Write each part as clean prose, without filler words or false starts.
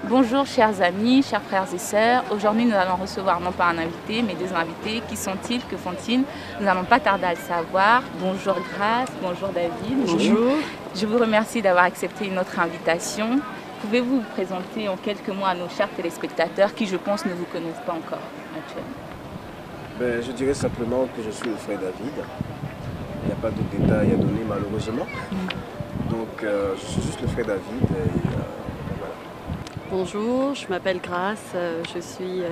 Bonjour chers amis, chers frères et sœurs. Aujourd'hui nous allons recevoir non pas un invité mais des invités. Qui sont-ils? Que font-ils? Nous n'allons pas tarder à le savoir. Bonjour Grace, bonjour David. Bonjour. Je vous remercie d'avoir accepté notre invitation. Pouvez-vous vous présenter en quelques mots à nos chers téléspectateurs qui je pense ne vous connaissent pas encore actuellement? Je dirais simplement que je suis le frère David. Il n'y a pas d'autres détails à donner malheureusement. Donc je suis juste le frère David. Voilà. Bonjour, je m'appelle Grace, je suis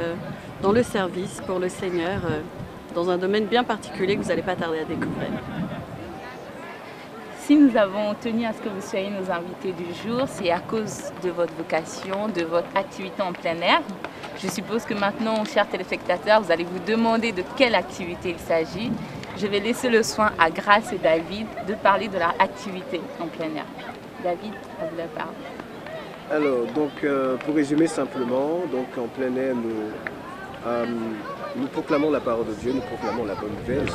dans le service pour le Seigneur, dans un domaine bien particulier que vous n'allez pas tarder à découvrir. Si nous avons tenu à ce que vous soyez nos invités du jour, c'est à cause de votre vocation, de votre activité en plein air. Je suppose que maintenant, chers téléspectateurs, vous allez vous demander de quelle activité il s'agit. Je vais laisser le soin à Grace et David de parler de leur activité en plein air. David, à vous la parole. Alors, pour résumer simplement, en plein air, nous proclamons la parole de Dieu, nous proclamons la bonne nouvelle.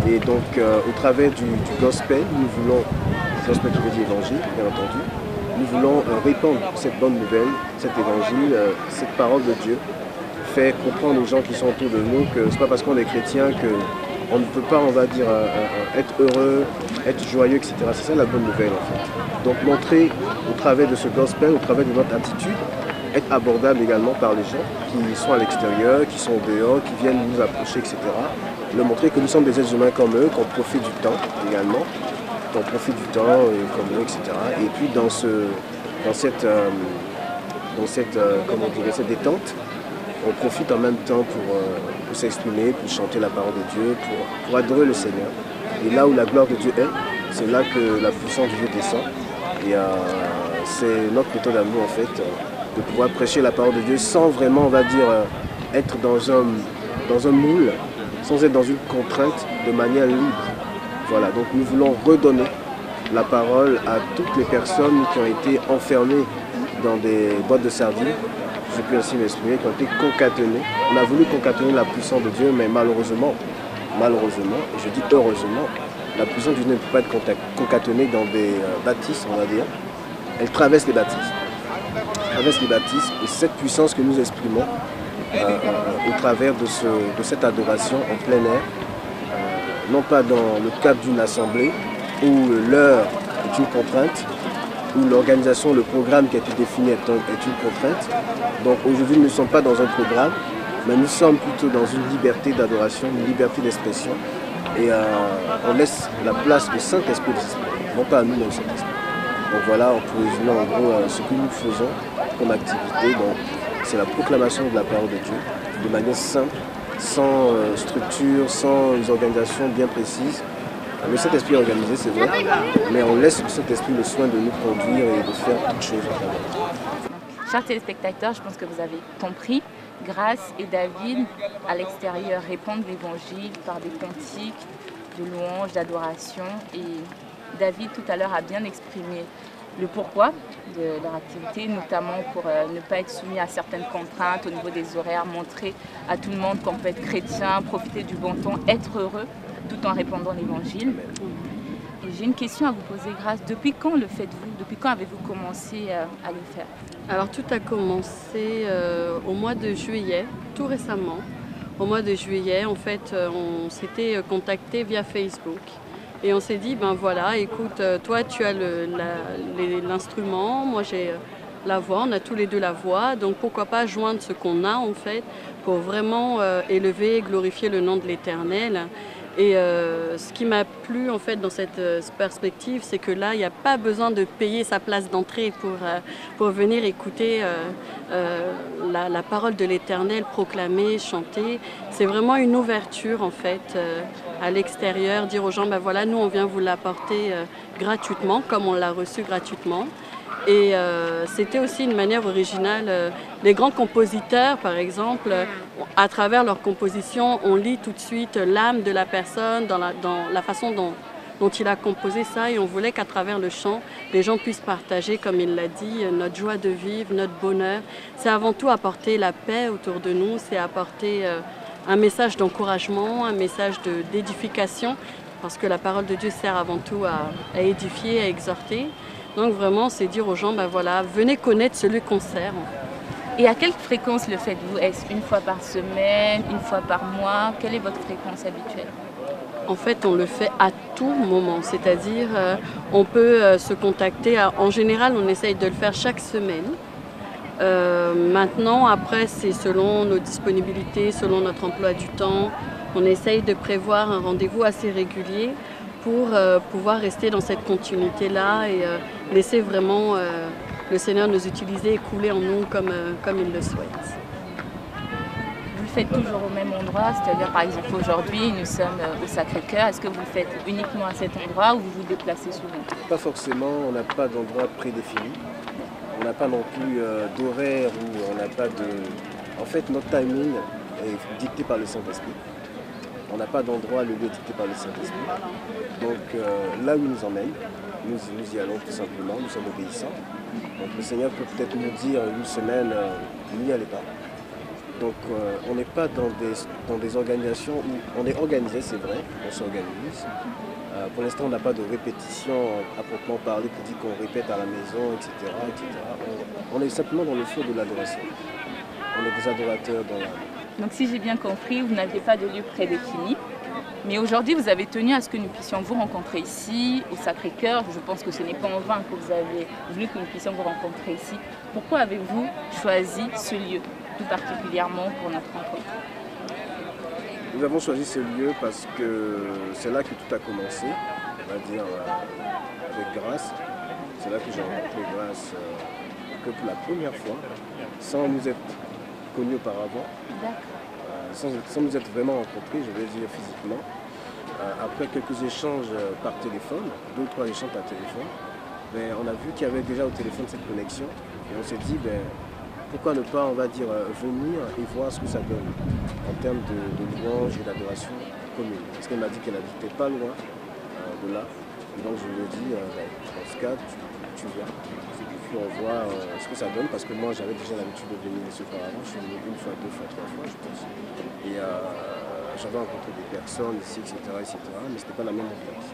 Et donc, au travers du gospel, nous voulons, gospel qui veut dire évangile, bien entendu, nous voulons répandre cette bonne nouvelle, cet évangile, cette parole de Dieu, faire comprendre aux gens qui sont autour de nous que ce n'est pas parce qu'on est chrétien qu'on ne peut pas, on va dire, être heureux, être joyeux, etc. C'est ça la bonne nouvelle en fait. Donc montrer au travers de ce gospel, au travers de notre attitude, être abordable également par les gens qui sont à l'extérieur, qui sont dehors, qui viennent nous approcher, etc. Leur montrer que nous sommes des êtres humains comme eux, qu'on profite du temps également, qu'on profite du temps comme eux, etc. Et puis dans cette détente, on profite en même temps pour s'exprimer, pour chanter la parole de Dieu, pour adorer le Seigneur. Et là où la gloire de Dieu est, c'est là que la puissance de Dieu descend. Et c'est notre méthode à nous en fait, de pouvoir prêcher la parole de Dieu sans vraiment, on va dire, être dans un moule, sans être dans une contrainte, de manière libre. Voilà, donc nous voulons redonner la parole à toutes les personnes qui ont été enfermées dans des boîtes de sardines, je peux ainsi m'exprimer, qui ont été concatenées. On a voulu concatener la puissance de Dieu, mais malheureusement, et je dis heureusement, la puissance de Dieu ne peut pas être concatenée dans des bâtisses, on va dire. Elle traverse les bâtisses. Et cette puissance que nous exprimons au travers de cette adoration en plein air, non pas dans le cadre d'une assemblée où l'heure est une contrainte, où l'organisation, le programme qui a été défini est une contrainte. Donc aujourd'hui, nous ne sommes pas dans un programme, mais nous sommes plutôt dans une liberté d'adoration, une liberté d'expression. Et on laisse la place au Saint-Esprit de s'exprimer, non pas à nous, mais au Saint-Esprit. Donc voilà, pour résumer en gros ce que nous faisons comme activité. C'est la proclamation de la parole de Dieu, de manière simple, sans structure, sans une organisation bien précise. Le Saint-Esprit est organisé, c'est vrai, mais on laisse au Saint-Esprit le soin de nous conduire et de faire toutes choses en travers. Chers téléspectateurs, je pense que vous avez compris. Grace et David, à l'extérieur, répandent l'évangile par des cantiques, de louanges, d'adoration. Et David, tout à l'heure, a bien exprimé le pourquoi de leur activité, notamment pour ne pas être soumis à certaines contraintes au niveau des horaires, montrer à tout le monde qu'on peut être chrétien, profiter du bon temps, être heureux, tout en répandant l'évangile. J'ai une question à vous poser, Grace. Depuis quand le faites-vous? Depuis quand avez-vous commencé à le faire? Alors tout a commencé au mois de juillet, tout récemment. Au mois de juillet, en fait, on s'était contacté via Facebook. Et on s'est dit, ben voilà, écoute, toi tu as l'instrument, moi j'ai la voix, on a tous les deux la voix, donc pourquoi pas joindre ce qu'on a en fait pour vraiment élever et glorifier le nom de l'Éternel. Et ce qui m'a plu en fait dans cette perspective, c'est que là, il n'y a pas besoin de payer sa place d'entrée pour venir écouter la parole de l'Éternel proclamée, chanter. C'est vraiment une ouverture en fait à l'extérieur, dire aux gens, ben voilà, nous on vient vous l'apporter gratuitement, comme on l'a reçu gratuitement. Et c'était aussi une manière originale. Les grands compositeurs, par exemple, à travers leur composition, on lit tout de suite l'âme de la personne, dans la façon dont il a composé ça. Et on voulait qu'à travers le chant, les gens puissent partager, comme il l'a dit, notre joie de vivre, notre bonheur. C'est avant tout apporter la paix autour de nous, c'est apporter un message d'encouragement, un message d'édification, parce que la parole de Dieu sert avant tout à édifier, à exhorter. Donc vraiment, c'est dire aux gens, ben voilà, venez connaître celui qu'on sert. Et à quelle fréquence le faites-vous? Est-ce une fois par semaine, une fois par mois? Quelle est votre fréquence habituelle? En fait, on le fait à tout moment, c'est-à-dire on peut se contacter. En général, on essaye de le faire chaque semaine. Maintenant, après, c'est selon nos disponibilités, selon notre emploi du temps. On essaye de prévoir un rendez-vous assez régulier pour pouvoir rester dans cette continuité-là et laisser vraiment le Seigneur nous utiliser et couler en nous comme il le souhaite. Vous le faites toujours au même endroit, c'est-à-dire par exemple aujourd'hui nous sommes au Sacré-Cœur. Est-ce que vous le faites uniquement à cet endroit ou vous vous déplacez souvent? Pas forcément, on n'a pas d'endroit prédéfini. On n'a pas non plus d'horaire ou on n'a pas de... En fait, notre timing est dicté par le Saint-Esprit. On n'a pas d'endroit, le lieu dicté par le Saint-Esprit. Donc là où il nous emmène, nous y allons tout simplement, nous sommes obéissants. Donc le Seigneur peut peut-être nous dire une semaine, n'y allez pas. Donc on n'est pas dans des organisations où on est organisé, c'est vrai, on s'organise. Pour l'instant, on n'a pas de répétition à proprement parler pour dire qu'on répète à la maison, etc. etc. On est simplement dans le feu de l'adoration. On est des adorateurs dans l'âme. Donc si j'ai bien compris, vous n'aviez pas de lieu prédéfini. Mais aujourd'hui, vous avez tenu à ce que nous puissions vous rencontrer ici, au Sacré-Cœur. Je pense que ce n'est pas en vain que vous avez voulu que nous puissions vous rencontrer ici. Pourquoi avez-vous choisi ce lieu, tout particulièrement pour notre rencontre? Nous avons choisi ce lieu parce que c'est là que tout a commencé, on va dire, avec Grâce. C'est là que j'ai rencontré Grâce que pour la première fois, sans nous être connus auparavant. Sans nous être vraiment rencontrés, je vais dire physiquement. Après quelques échanges par téléphone, 2 ou 3 échanges par téléphone, on a vu qu'il y avait déjà au téléphone cette connexion. Et on s'est dit, pourquoi ne pas, on va dire, venir et voir ce que ça donne en termes de louange et d'adoration commune. Parce qu'elle m'a dit qu'elle n'habitait pas loin de là. Et donc je lui ai dit, dans ce cas, tu viens. Puis on voit ce que ça donne, parce que moi j'avais déjà l'habitude de venir ici auparavant. Je suis venu 1 fois, 2 fois, 3 fois, je pense. Et j'avais rencontré des personnes ici, etc. mais ce n'était pas la même ambiance.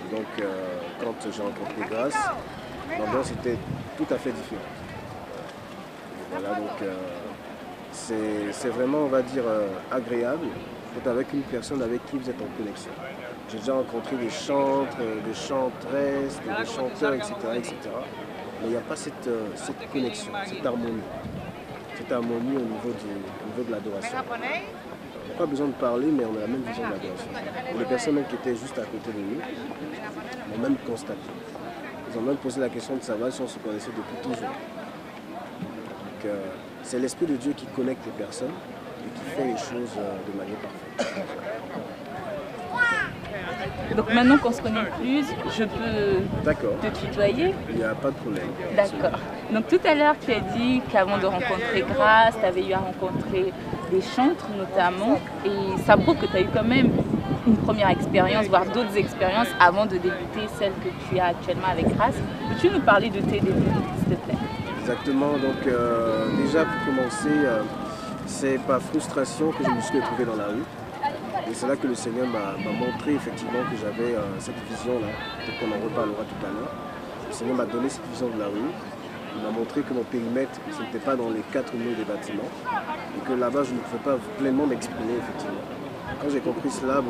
Et donc quand j'ai rencontré Grâce, l'ambiance était tout à fait différente. Voilà, donc c'est vraiment, on va dire, agréable d'être avec une personne avec qui vous êtes en connexion. J'ai déjà rencontré des chantres, des chantresses, des chanteurs, etc. Mais il n'y a pas cette connexion, cette harmonie. Cette harmonie au niveau de l'adoration. On n'a pas besoin de parler, mais on a la même vision de l'adoration. Les personnes même qui étaient juste à côté de nous l'ont même constaté. Ils ont même posé la question de savoir si on se connaissait depuis toujours. Donc c'est l'Esprit de Dieu qui connecte les personnes et qui fait les choses de manière parfaite. Donc maintenant qu'on se connaît plus, je peux te tutoyer? Il n'y a pas de problème. D'accord. Donc tout à l'heure, tu as dit qu'avant de rencontrer Grâce, tu avais eu à rencontrer des chantres notamment. Et ça prouve que tu as eu quand même une première expérience, voire d'autres expériences avant de débuter celle que tu as actuellement avec Grâce. Peux-tu nous parler de tes débuts, s'il te plaît? Exactement. Donc déjà pour commencer, c'est par frustration que je me suis retrouvé dans la rue. Et c'est là que le Seigneur m'a montré effectivement que j'avais cette vision-là. Peut-être qu'on en reparlera tout à l'heure. Le Seigneur m'a donné cette vision de la rue. Il m'a montré que mon périmètre, ce n'était pas dans les 4 murs des bâtiments. Et que là-bas, je ne pouvais pas pleinement m'exprimer effectivement. Quand j'ai compris cela,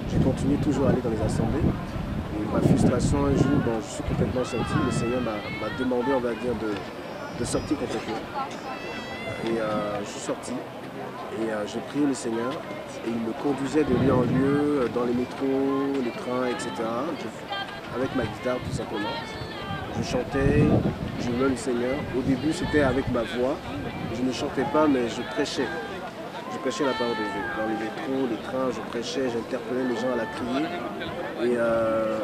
j'ai continué toujours à aller dans les assemblées. Et ma frustration, un jour, je suis complètement sorti. Le Seigneur m'a demandé, on va dire, de sortir complètement. Et je suis sorti. Et j'ai prié le Seigneur et il me conduisait de lieu en lieu, dans les métros, les trains, etc. Avec ma guitare tout simplement. Je chantais, je louais le Seigneur. Au début c'était avec ma voix. Je ne chantais pas mais je prêchais. Je prêchais la parole de Dieu. Dans les métros, les trains, je prêchais, j'interpellais les gens à la crier. Et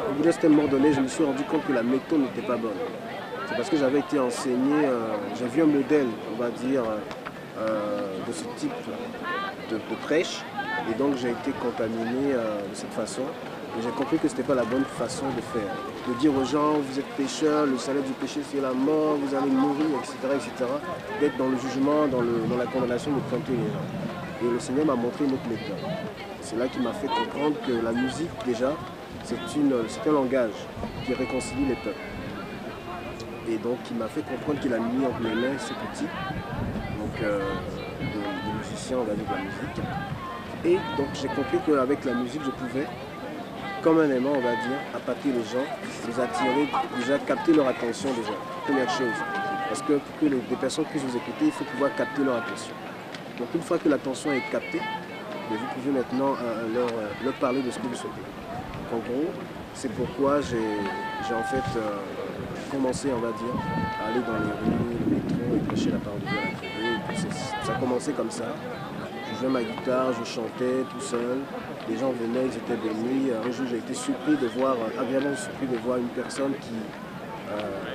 au bout d'un certain moment donné, je me suis rendu compte que la méthode n'était pas bonne. C'est parce que j'avais été enseigné, j'ai vu un modèle, on va dire, de ce type de prêche et donc j'ai été contaminé de cette façon et j'ai compris que ce n'était pas la bonne façon de faire, de dire aux gens vous êtes pécheurs, le salaire du péché c'est la mort, vous allez mourir, etc. d'être dans le jugement, dans la condamnation, de pointer les gens. Et le Seigneur m'a montré une autre méthode. C'est là qu'il m'a fait comprendre que la musique déjà c'est un langage qui réconcilie les peuples. Et donc il m'a fait comprendre qu'il a mis entre mes mains cet outil, donc de musicien, on va dire de la musique. Et donc j'ai compris qu'avec la musique, je pouvais, comme un aimant, on va dire, appâter les gens, les attirer, déjà capter leur attention déjà, première chose. Parce que pour que des personnes puissent vous écouter, il faut pouvoir capter leur attention. Donc une fois que l'attention est captée, vous pouvez maintenant leur parler de ce que vous souhaitez. Donc, en gros, c'est pourquoi j'ai en fait commencé, on va dire, à aller dans les rues, le métro et prêcher la parole de Dieu à la télé. Et puis ça a commencé comme ça. Je jouais ma guitare, je chantais tout seul. Les gens venaient, ils étaient bénis. Un jour, j'ai été surpris de voir, agréablement surpris de voir une personne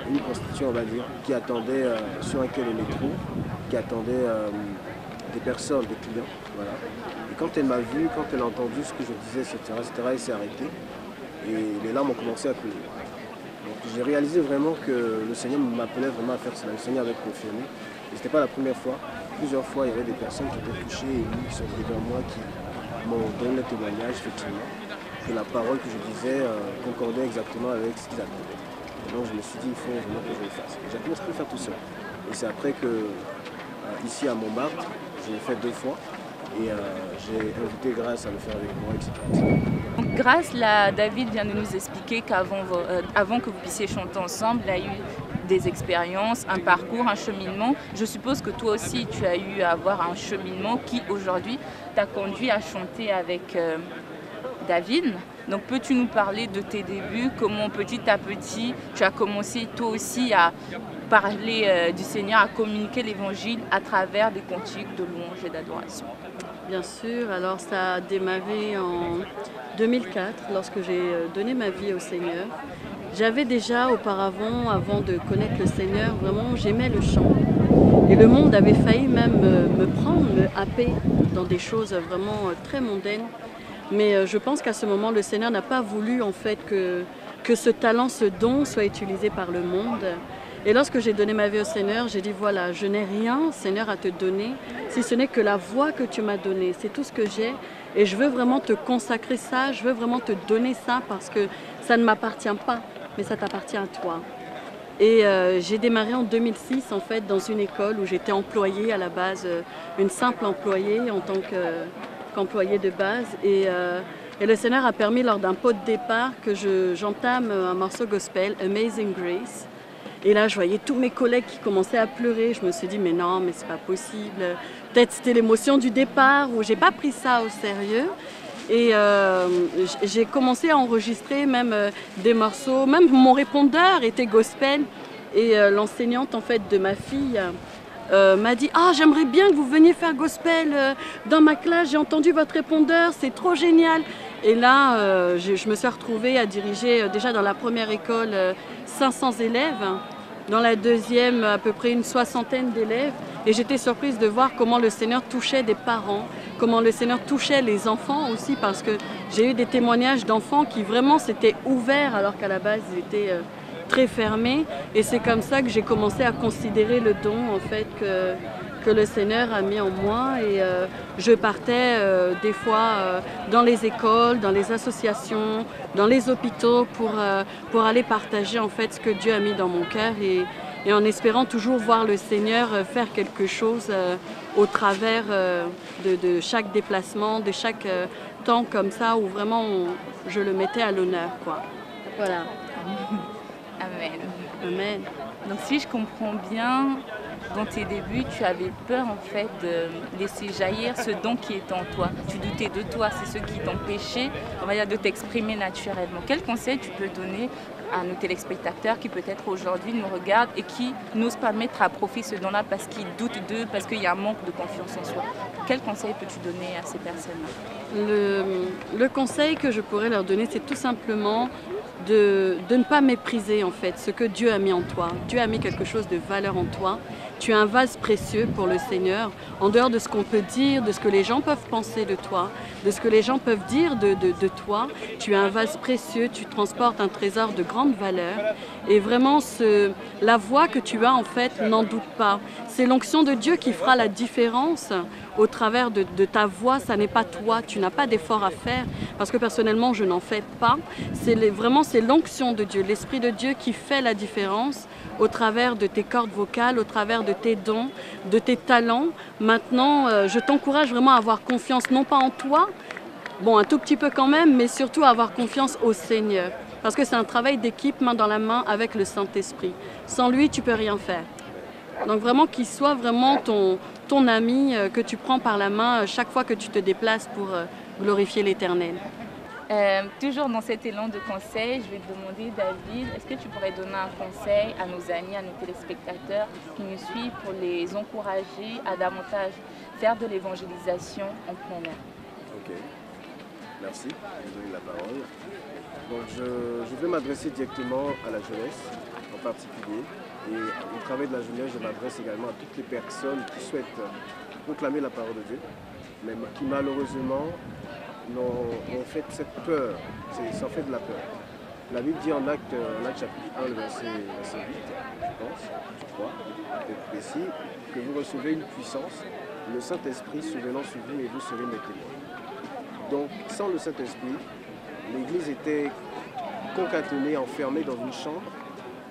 une prostituée, on va dire, qui attendait sur un quai de métro, qui attendait des personnes, des clients. Voilà. Et quand elle m'a vu, quand elle a entendu ce que je disais, etc., elle s'est arrêtée. Et les larmes ont commencé à couler. Donc j'ai réalisé vraiment que le Seigneur m'appelait vraiment à faire cela. Le Seigneur avait confirmé. Et ce n'était pas la première fois. Plusieurs fois, il y avait des personnes qui étaient touchées et qui sont venues vers moi, qui m'ont donné le témoignage, effectivement, que la parole que je disais concordait exactement avec ce qu'ils attendaient. Et donc je me suis dit, il faut vraiment que je le fasse. J'ai commencé à le faire tout seul. Et c'est après que, ici à Montmartre, je l'ai fait 2 fois. Et j'ai invité Grace à le faire avec moi, etc. Donc, Grace, là, David vient de nous expliquer qu'avant que vous puissiez chanter ensemble, il y a eu des expériences, un parcours, un cheminement. Je suppose que toi aussi, tu as eu à avoir un cheminement qui, aujourd'hui, t'a conduit à chanter avec David. Donc, peux-tu nous parler de tes débuts, comment petit à petit, tu as commencé toi aussi à parler du Seigneur, à communiquer l'Évangile à travers des cantiques de louange et d'adoration? Bien sûr, alors ça a démarré en 2004 lorsque j'ai donné ma vie au Seigneur. J'avais déjà auparavant, avant de connaître le Seigneur, vraiment j'aimais le chant. Et le monde avait failli même me prendre, me happer dans des choses vraiment très mondaines. Mais je pense qu'à ce moment, le Seigneur n'a pas voulu en fait que ce talent, ce don soit utilisé par le monde. Et lorsque j'ai donné ma vie au Seigneur, j'ai dit voilà, je n'ai rien, Seigneur, à te donner, si ce n'est que la voix que tu m'as donnée. C'est tout ce que j'ai et je veux vraiment te consacrer ça, je veux vraiment te donner ça parce que ça ne m'appartient pas, mais ça t'appartient à toi. Et j'ai démarré en 2006 en fait dans une école où j'étais employée à la base, une simple employée en tant qu'employée de base. Et le Seigneur a permis lors d'un pot de départ que j'entame un morceau gospel, Amazing Grace. Et là, je voyais tous mes collègues qui commençaient à pleurer. Je me suis dit, mais non, mais c'est pas possible. Peut-être c'était l'émotion du départ ou j'ai pas pris ça au sérieux. Et j'ai commencé à enregistrer même des morceaux. Même mon répondeur était gospel. Et l'enseignante en fait de ma fille m'a dit « Ah, j'aimerais bien que vous veniez faire gospel dans ma classe. J'ai entendu votre répondeur, c'est trop génial. » Et là, je me suis retrouvée à diriger déjà dans la première école 500 élèves, dans la deuxième à peu près une 60aine d'élèves. Et j'étais surprise de voir comment le Seigneur touchait des parents, comment le Seigneur touchait les enfants aussi, parce que j'ai eu des témoignages d'enfants qui vraiment s'étaient ouverts alors qu'à la base ils étaient très fermés. Et c'est comme ça que j'ai commencé à considérer le don en fait que le Seigneur a mis en moi. Et je partais des fois dans les écoles, dans les associations, dans les hôpitaux pour aller partager en fait ce que Dieu a mis dans mon cœur et en espérant toujours voir le Seigneur faire quelque chose au travers de chaque déplacement, de chaque temps comme ça où vraiment je le mettais à l'honneur, quoi. Voilà. Amen. Amen. Donc si je comprends bien, dans tes débuts, tu avais peur en fait de laisser jaillir ce don qui est en toi. Tu doutais de toi, c'est ce qui t'empêchait, on va dire, de t'exprimer naturellement. Quel conseil tu peux donner à nos téléspectateurs qui peut-être aujourd'hui nous regardent et qui n'osent pas mettre à profit ce don-là parce qu'ils doutent d'eux, parce qu'il y a un manque de confiance en soi? Quel conseil peux-tu donner à ces personnes-là? Le conseil que je pourrais leur donner, c'est tout simplement de ne pas mépriser en fait ce que Dieu a mis en toi. Dieu a mis quelque chose de valeur en toi. Tu es un vase précieux pour le Seigneur, en dehors de ce qu'on peut dire, de ce que les gens peuvent penser de toi, de ce que les gens peuvent dire de toi. Tu es un vase précieux, tu transportes un trésor de grande valeur. Et vraiment, la voix que tu as, en fait, n'en doute pas. C'est l'onction de Dieu qui fera la différence au travers de ta voix. Ça n'est pas toi, tu n'as pas d'effort à faire, parce que personnellement, je n'en fais pas. Vraiment, c'est l'onction de Dieu, l'Esprit de Dieu qui fait la différence au travers de tes cordes vocales, au travers de tes dons, de tes talents. Maintenant, je t'encourage vraiment à avoir confiance, non pas en toi, bon, un tout petit peu quand même, mais surtout à avoir confiance au Seigneur. Parce que c'est un travail d'équipe, main dans la main, avec le Saint-Esprit. Sans lui, tu ne peux rien faire. Donc vraiment qu'il soit vraiment ton ami que tu prends par la main chaque fois que tu te déplaces pour glorifier l'Éternel. Toujours dans cet élan de conseil, je vais te demander, David, est-ce que tu pourrais donner un conseil à nos amis, à nos téléspectateurs qui nous suivent pour les encourager à davantage faire de l'évangélisation en plein air? Ok, merci de donner la parole. Donc je vais m'adresser directement à la jeunesse en particulier. Et au travers de la jeunesse, je m'adresse également à toutes les personnes qui souhaitent proclamer la parole de Dieu, mais qui malheureusement ont fait cette peur, c'est en fait de la peur. La Bible dit en acte chapitre 1, le verset 8, je crois, peut-être précis, que vous recevez une puissance, le Saint-Esprit souvenant sur vous et vous serez mes témoins. Donc sans le Saint-Esprit, l'Église était concatonnée, enfermée dans une chambre,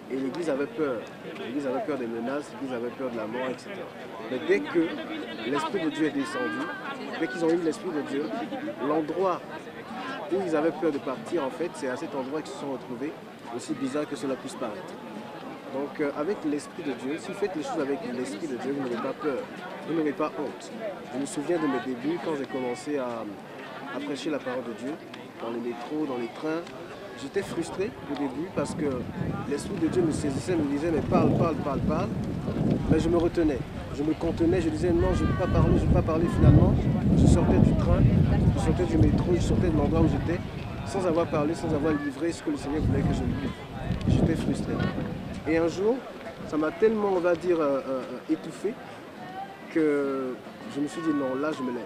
et l'Église avait peur. L'Église avait peur des menaces, l'Église avait peur de la mort, etc. Mais dès que l'Esprit de Dieu est descendu, dès qu'ils ont eu l'Esprit de Dieu, l'endroit où ils avaient peur de partir, en fait, c'est à cet endroit qu'ils se sont retrouvés, aussi bizarre que cela puisse paraître. Donc avec l'Esprit de Dieu, si vous faites les choses avec l'Esprit de Dieu, vous n'aurez pas peur, vous n'aurez pas honte. Je me souviens de mes débuts, quand j'ai commencé à prêcher la parole de Dieu, dans les métros, dans les trains. J'étais frustré au début parce que l'Esprit de Dieu me saisissait, me disait mais parle. Mais je me retenais, je me contenais, je disais non, je ne veux pas parler finalement. Je sortais du train, je sortais du métro, je sortais de l'endroit où j'étais, sans avoir parlé, sans avoir livré ce que le Seigneur voulait que je livre. J'étais frustré. Et un jour, ça m'a tellement, on va dire, étouffé que je me suis dit non, là je me lève.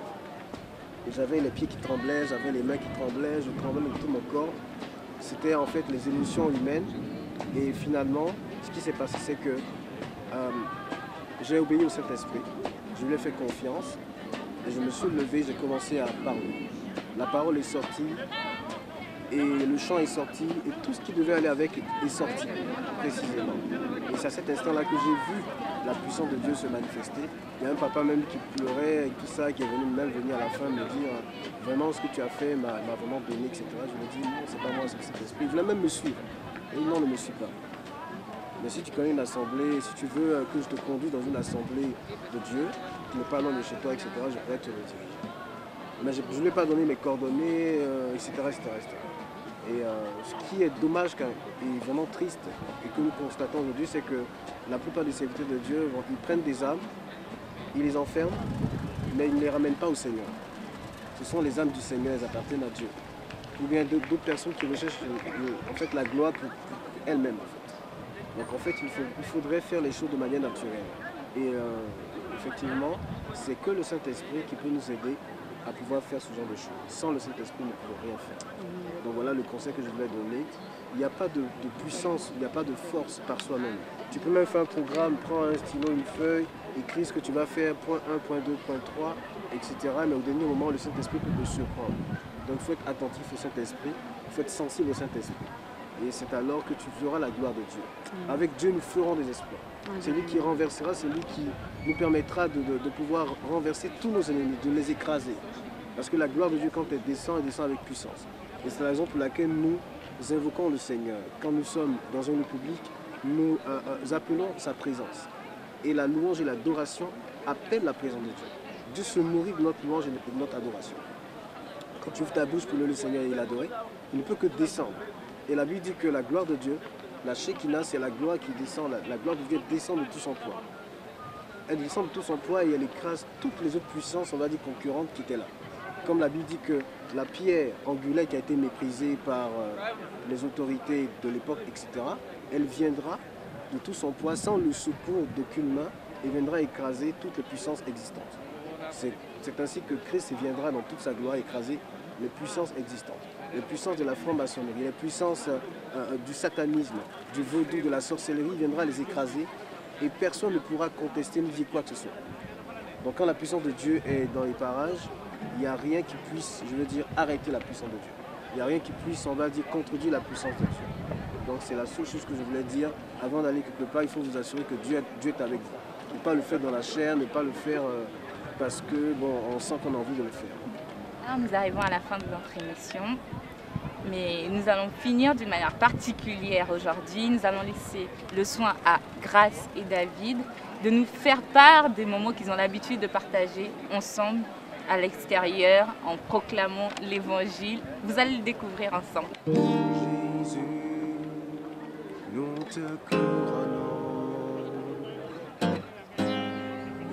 Et j'avais les pieds qui tremblaient, j'avais les mains qui tremblaient, je tremblais de tout mon corps. C'était en fait les émotions humaines. Et finalement, ce qui s'est passé, c'est que j'ai obéi au Saint-Esprit. Je lui ai fait confiance. Et je me suis levé, j'ai commencé à parler. La parole est sortie. Et le chant est sorti. Et tout ce qui devait aller avec est sorti, précisément. Et c'est à cet instant-là que j'ai vu la puissance de Dieu se manifester. Il y a un papa même qui pleurait et tout ça, qui est venu même venir à la fin me dire vraiment ce que tu as fait m'a vraiment béni, etc. Je lui ai dit non, c'est pas moi, c'est cet esprit. Il voulait même me suivre. Et non, ne me suis pas. Mais si tu connais une assemblée, si tu veux que je te conduise dans une assemblée de Dieu, qui n'est pas loin de chez toi, etc., je pourrais te rediriger. Mais je ne lui ai pas donné mes coordonnées, etc., etc., etc. Et ce qui est dommage et vraiment triste et que nous constatons aujourd'hui, c'est que la plupart des serviteurs de Dieu, ils prennent des âmes, ils les enferment, mais ils ne les ramènent pas au Seigneur. Ce sont les âmes du Seigneur, elles appartiennent à Dieu. Ou bien d'autres personnes qui recherchent en fait, la gloire pour elles-mêmes. En fait. Donc en fait, il faudrait faire les choses de manière naturelle. Et effectivement, c'est que le Saint-Esprit qui peut nous aider à pouvoir faire ce genre de choses. Sans le Saint-Esprit, nous ne pouvons rien faire. Donc voilà le conseil que je voulais donner. Il n'y a pas de puissance, il n'y a pas de force par soi-même. Tu peux même faire un programme, prends un stylo, une feuille, écris ce que tu vas faire, point 1, point 2, point 3, etc. Mais au dernier moment, le Saint-Esprit peut te surprendre. Donc il faut être attentif au Saint-Esprit, il faut être sensible au Saint-Esprit. Et c'est alors que tu verras la gloire de Dieu. Avec Dieu, nous ferons des exploits. C'est lui qui renversera, c'est lui qui nous permettra de pouvoir renverser tous nos ennemis, de les écraser. Parce que la gloire de Dieu, quand elle descend avec puissance. Et c'est la raison pour laquelle nous invoquons le Seigneur. Quand nous sommes dans un lieu public, nous appelons sa présence. Et la louange et l'adoration appellent la présence de Dieu. Dieu se nourrit de notre louange et de notre adoration. Quand tu ouvres ta bouche pour louer le Seigneur et l'adorer, il ne peut que descendre. Et la Bible dit que la gloire de Dieu, la Shekinah, c'est la gloire qui descend, la gloire de Dieu descend de tout son poids. Elle descend de tout son poids et elle écrase toutes les autres puissances, on va dire concurrentes, qui étaient là. Comme la Bible dit que la pierre angulaire qui a été méprisée par les autorités de l'époque, etc., elle viendra de tout son poids sans le secours d'aucune main et viendra écraser toutes les puissances existantes. C'est ainsi que Christ viendra dans toute sa gloire écraser les puissances existantes. Les puissances de la franc-maçonnerie, les puissances du satanisme, du vaudou, de la sorcellerie, il viendra les écraser et personne ne pourra contester ni dire quoi que ce soit. Donc quand la puissance de Dieu est dans les parages, il n'y a rien qui puisse, je veux dire, arrêter la puissance de Dieu. Il n'y a rien qui puisse, on va dire, contredire la puissance de Dieu. Donc c'est la seule chose que je voulais dire. Avant d'aller quelque part, il faut vous assurer que Dieu est avec vous. Ne pas le faire dans la chair, ne pas le faire parce que bon, on sent qu'on a envie de le faire. Alors nous arrivons à la fin de notre émission, mais nous allons finir d'une manière particulière aujourd'hui. Nous allons laisser le soin à Grace et David de nous faire part des moments qu'ils ont l'habitude de partager ensemble à l'extérieur en proclamant l'évangile. Vous allez le découvrir ensemble. Jésus, nous te couronnons,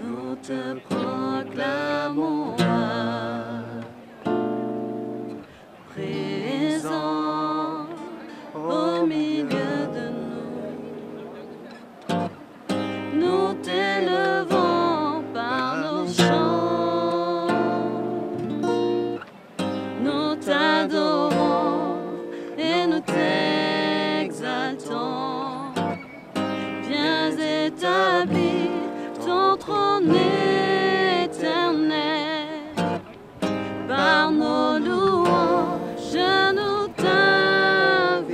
nous te proclamons présent au milieu de nous. Nous t'élevons par nos chants, nous t'adorons et nous t'exaltons. Viens établir ton trône éternel par nos louanges, nous t'invitons.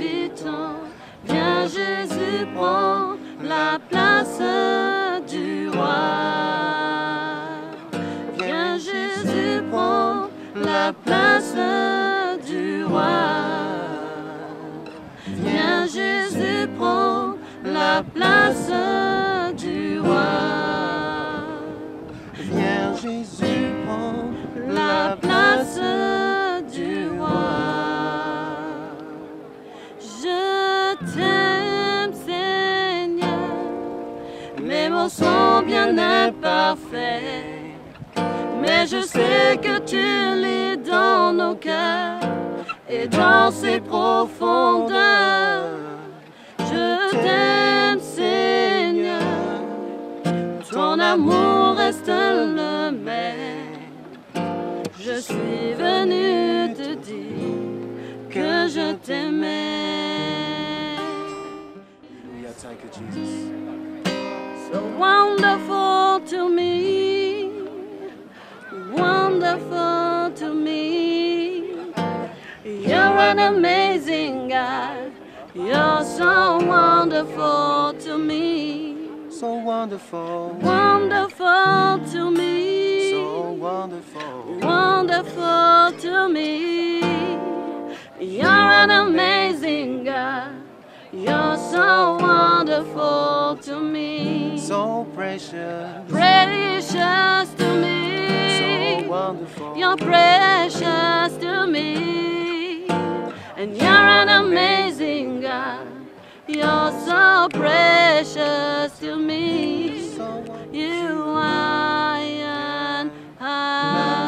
Viens Jésus, prends la place du roi. Viens Jésus, prends la place du roi. Viens Jésus, prends la place du roi. Viens Jésus, prends la place du roi. Je t'aime Seigneur, mes mots sont bien imparfaits, mais je sais que tu lis dans nos cœurs et dans ses profondeurs. Je t'aime Seigneur, ton amour reste le même. Je suis venu te dire que je t'aimais. Thank you, Jesus. So wonderful to me, wonderful to me. You're an amazing God. You're so wonderful to me. So wonderful, wonderful to me. So wonderful, wonderful to me. You're an amazing God. You're so wonderful to me. So precious, precious to me. So wonderful, you're precious to me. And you're an amazing God. You're so precious to me. You are and I.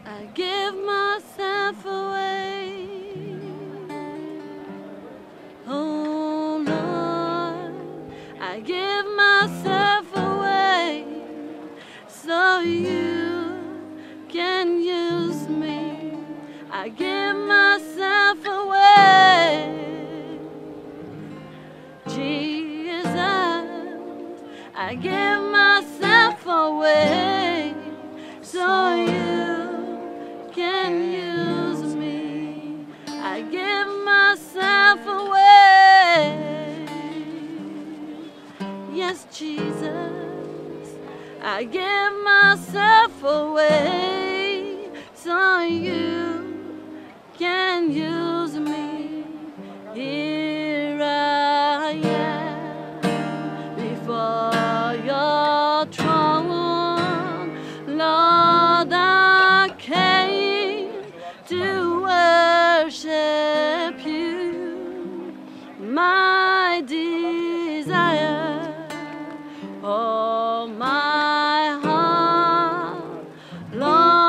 I give myself away, oh Lord, I give myself away so you can use me. I give myself away, Jesus, I give myself away so you can use me. I give myself away. Yes, Jesus, I give myself away so you can use me. Here I am before your throne, Lord. I came to worship you, my desire, all my heart, Lord.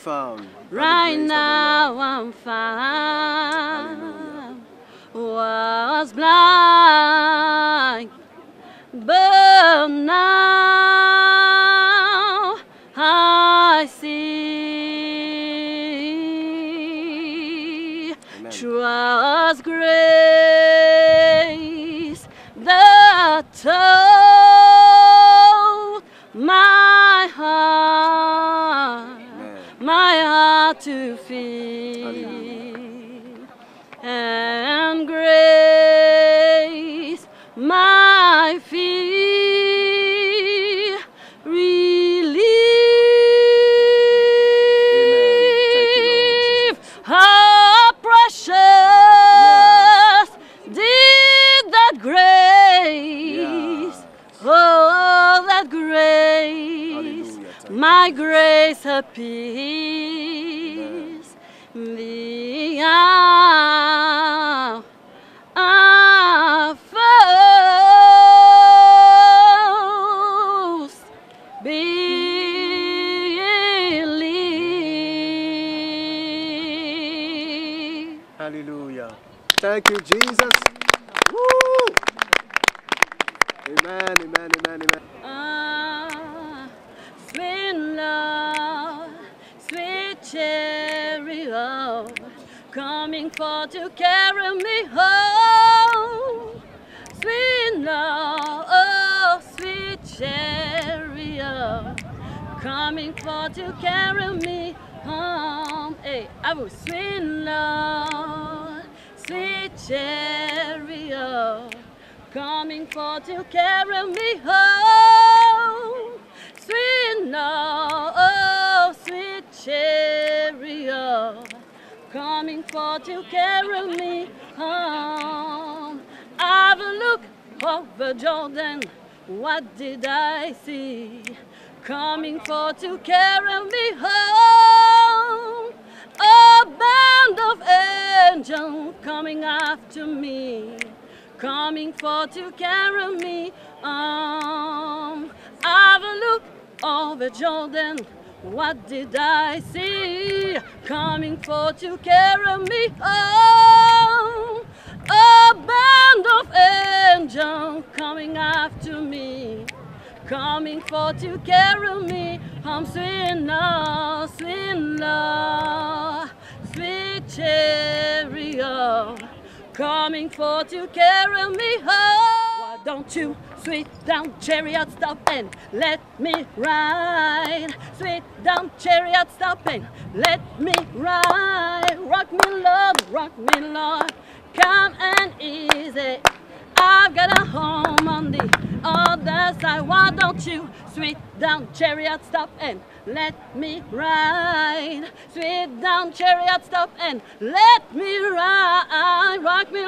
found. Right now I'm found. Was blind, but now I see. Amen. 'Twas grace that told my heart to feel, and grace my fear relieve. How precious did that grace, oh that grace, my grace appears. The hour of first belief. Hallelujah. Thank you, Jesus. Woo! Amen, amen, amen, amen. Sweet love, sweet chariot, coming forth to carry me home. Sweet love, oh sweet chariot, coming forth to carry me home. Hey, I will sweet love, sweet chariot, coming forth to carry me home. Sweet love, oh sweet chariot, coming forth to carry me home. I've looked over Jordan, what did I see? Coming forth to carry me home. A band of angels coming after me, coming forth to carry me home. I've looked over Jordan, what did I see? Coming forth to carry me home. A band of angels coming after me, coming forth to carry me home. Sweet love, sweet chariot, coming forth to carry me home. Why don't you, sweet down chariot, stop and let me ride? Sweet down chariot, stop and let me ride. Rock me, Lord, come and easy. I've got a home on the other side. Why don't you, sweet down chariot, stop and let me ride? Sweet down chariot, stop and let me ride. Rock me,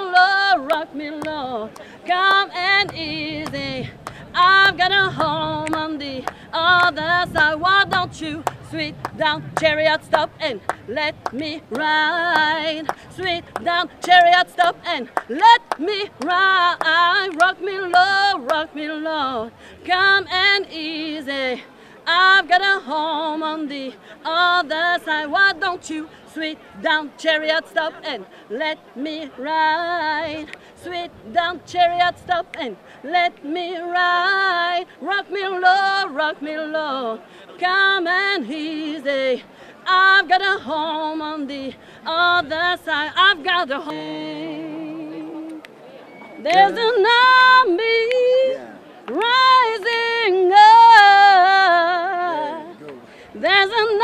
Lord, come and easy. I've got a home on the other side. Why don't you, sweet down chariot, stop and let me ride? Sweet down chariot, stop and let me ride. Rock me, Lord, come and easy. I've got a home on the other side. Why don't you, sweet down chariot, stop and let me ride? Sweet down chariot, stop and let me ride. Rock me, Lord, come and easy. I've got a home on the other side. I've got a home. There's an army rising up. There's an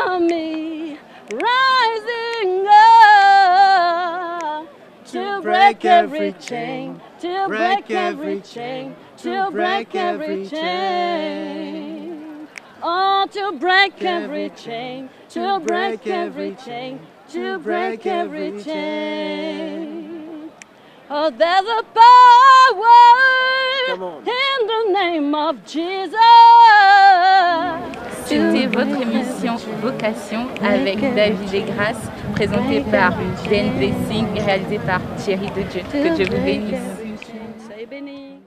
army rising up to break every chain, to break every chain, to break every chain. Oh, to break every chain, to break every chain, to break every chain. Oh, there's a power in the name of Jesus. C'était votre émission Vocation avec David et Grâce, présentée par Dan Blessing et réalisée par Thierry de Dieu. Que Dieu vous bénisse. Soyez bénis.